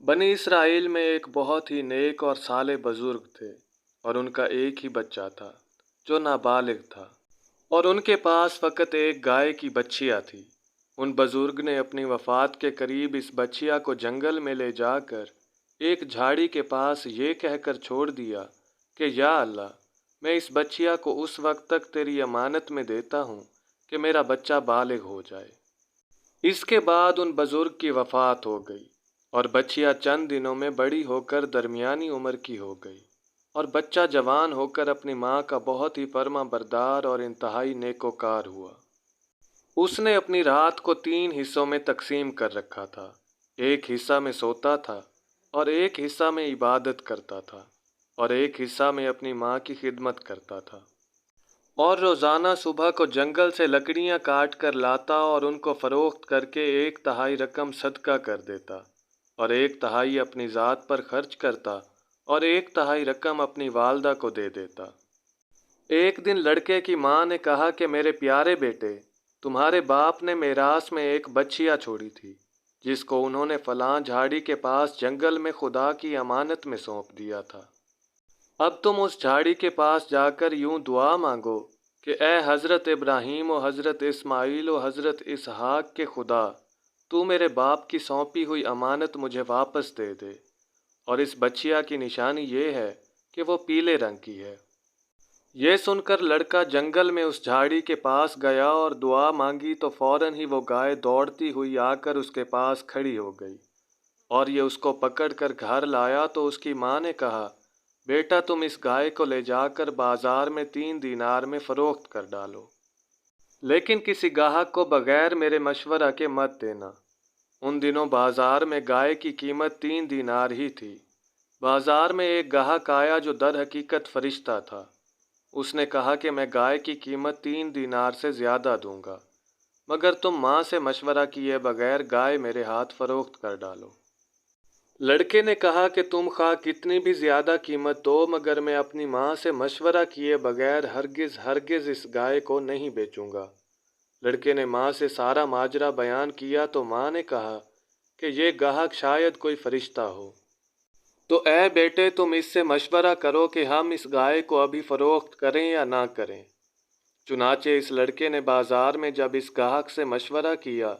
बनी इसराइल में एक बहुत ही नेक और साले बुजुर्ग थे और उनका एक ही बच्चा था जो नाबालिग था और उनके पास फकत एक गाय की बच्चियां थी। उन बुजुर्ग ने अपनी वफात के करीब इस बच्चिया को जंगल में ले जाकर एक झाड़ी के पास ये कहकर छोड़ दिया कि या अल्लाह, मैं इस बच्चिया को उस वक्त तक तेरी अमानत में देता हूँ कि मेरा बच्चा बालिग हो जाए। इसके बाद उन बुजुर्ग की वफात हो गई और बच्चिया चंद दिनों में बड़ी होकर दरमियानी उम्र की हो गई और बच्चा जवान होकर अपनी माँ का बहुत ही फर्मा बरदार और इंतहाई नेकोकार हुआ। उसने अपनी रात को 3 हिस्सों में तकसीम कर रखा था। एक हिस्सा में सोता था और एक हिस्सा में इबादत करता था और एक हिस्सा में अपनी माँ की खिदमत करता था। और रोज़ाना सुबह को जंगल से लकड़ियाँ काट कर लाता और उनको फ़रोख्त करके 1/3 रकम सदका कर देता और 1/3 अपनी ज़ात पर खर्च करता और 1/3 रकम अपनी वालदा को दे देता। एक दिन लड़के की माँ ने कहा कि मेरे प्यारे बेटे, तुम्हारे बाप ने मेरास में एक बच्चिया छोड़ी थी जिसको उन्होंने फलां झाड़ी के पास जंगल में खुदा की अमानत में सौंप दिया था। अब तुम उस झाड़ी के पास जाकर यूं दुआ मांगो कि ए हज़रत इब्राहीम और हज़रत इस्माइल और हज़रत इसहाक के खुदा, तू मेरे बाप की सौंपी हुई अमानत मुझे वापस दे दे। और इस बच्चिया की निशानी ये है कि वो पीले रंग की है। ये सुनकर लड़का जंगल में उस झाड़ी के पास गया और दुआ मांगी तो फौरन ही वो गाय दौड़ती हुई आकर उसके पास खड़ी हो गई और ये उसको पकड़कर घर लाया तो उसकी माँ ने कहा, बेटा तुम इस गाय को ले जाकर बाजार में 3 दीनार में फरोख्त कर डालो, लेकिन किसी गाहक को बगैर मेरे मशवरा के मत देना। उन दिनों बाजार में गाय की कीमत 3 दीनार ही थी। बाजार में एक गाहक आया जो दर हकीकत फरिश्ता था। उसने कहा कि मैं गाय की कीमत 3 दीनार से ज़्यादा दूंगा, मगर तुम माँ से मशवरा किए बगैर गाय मेरे हाथ फरोख्त कर डालो। लड़के ने कहा कि तुम खा कितनी भी ज़्यादा कीमत दो, मगर मैं अपनी माँ से मशवरा किए बगैर हरगिज़ इस गाय को नहीं बेचूंगा। लड़के ने माँ से सारा माजरा बयान किया तो माँ ने कहा कि ये गाहक शायद कोई फरिश्ता हो, तो ए बेटे तुम इससे मशवरा करो कि हम इस गाय को अभी फ़रोख्त करें या ना करें। चुनाचे इस लड़के ने बाजार में जब इस गाहक से मशवरा किया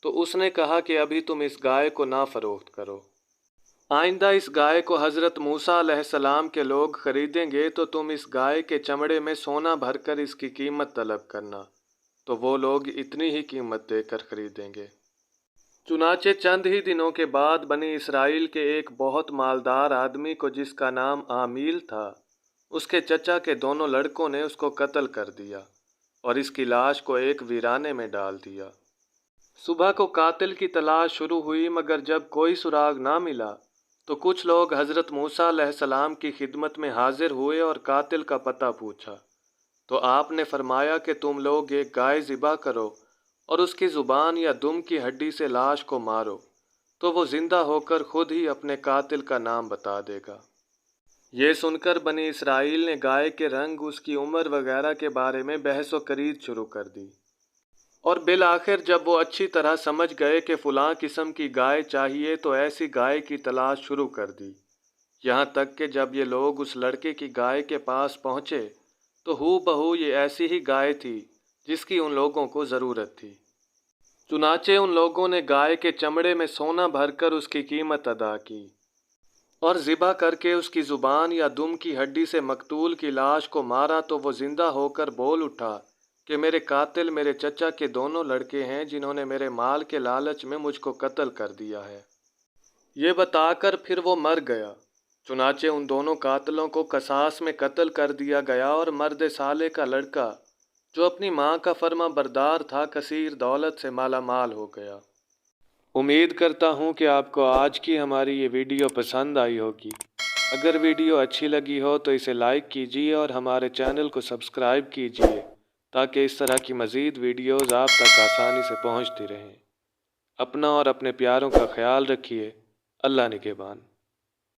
तो उसने कहा कि अभी तुम इस गाय को ना फ़रोख्त करो। आइंदा इस गाय को हज़रत मूसा अलैहिस्सलाम के लोग ख़रीदेंगे तो तुम इस गाय के चमड़े में सोना भरकर इसकी कीमत तलब करना, तो वो लोग इतनी ही कीमत देकर ख़रीदेंगे। चुनाचे चंद ही दिनों के बाद बनी इसराइल के एक बहुत मालदार आदमी को, जिसका नाम आमील था, उसके चचा के दोनों लड़कों ने उसको कत्ल कर दिया और इसकी लाश को एक वीराने में डाल दिया। सुबह को कातिल की तलाश शुरू हुई, मगर जब कोई सुराग ना मिला तो कुछ लोग हज़रत मूसा अलैहिस्सलाम की खिदमत में हाजिर हुए और कातिल का पता पूछा। तो आपने फरमाया कि तुम लोग एक गाय ज़िबा करो और उसकी ज़ुबान या दुम की हड्डी से लाश को मारो, तो वो ज़िंदा होकर खुद ही अपने कातिल का नाम बता देगा। ये सुनकर बनी इसराइल ने गाय के रंग, उसकी उम्र वगैरह के बारे में बहस व करीद शुरू कर दी और बिल आखिर जब वो अच्छी तरह समझ गए कि फ़लाँ किस्म की गाय चाहिए तो ऐसी गाय की तलाश शुरू कर दी। यहाँ तक कि जब ये लोग उस लड़के की गाय के पास पहुँचे तो हू बहू ये ऐसी ही गाय थी जिसकी उन लोगों को ज़रूरत थी। चुनाचे उन लोगों ने गाय के चमड़े में सोना भरकर उसकी कीमत अदा की और ज़िबा करके उसकी ज़ुबान या दुम की हड्डी से मकतूल की लाश को मारा तो वो ज़िंदा होकर बोल उठा कि मेरे कातिल मेरे चचा के दोनों लड़के हैं जिन्होंने मेरे माल के लालच में मुझको कत्ल कर दिया है। ये बताकर फिर वो मर गया। चुनाचे उन दोनों कातिलों को कसास में कत्ल कर दिया गया और मर्द साले का लड़का, जो अपनी माँ का फर्मा बरदार था, कसीर दौलत से माला माल हो गया। उम्मीद करता हूँ कि आपको आज की हमारी ये वीडियो पसंद आई होगी। अगर वीडियो अच्छी लगी हो तो इसे लाइक कीजिए और हमारे चैनल को सब्सक्राइब कीजिए ताकि इस तरह की मज़ीद वीडियोज़ आप तक आसानी से पहुँचती रहें। अपना और अपने प्यारों का ख्याल रखिए। अल्लाह निगहबान।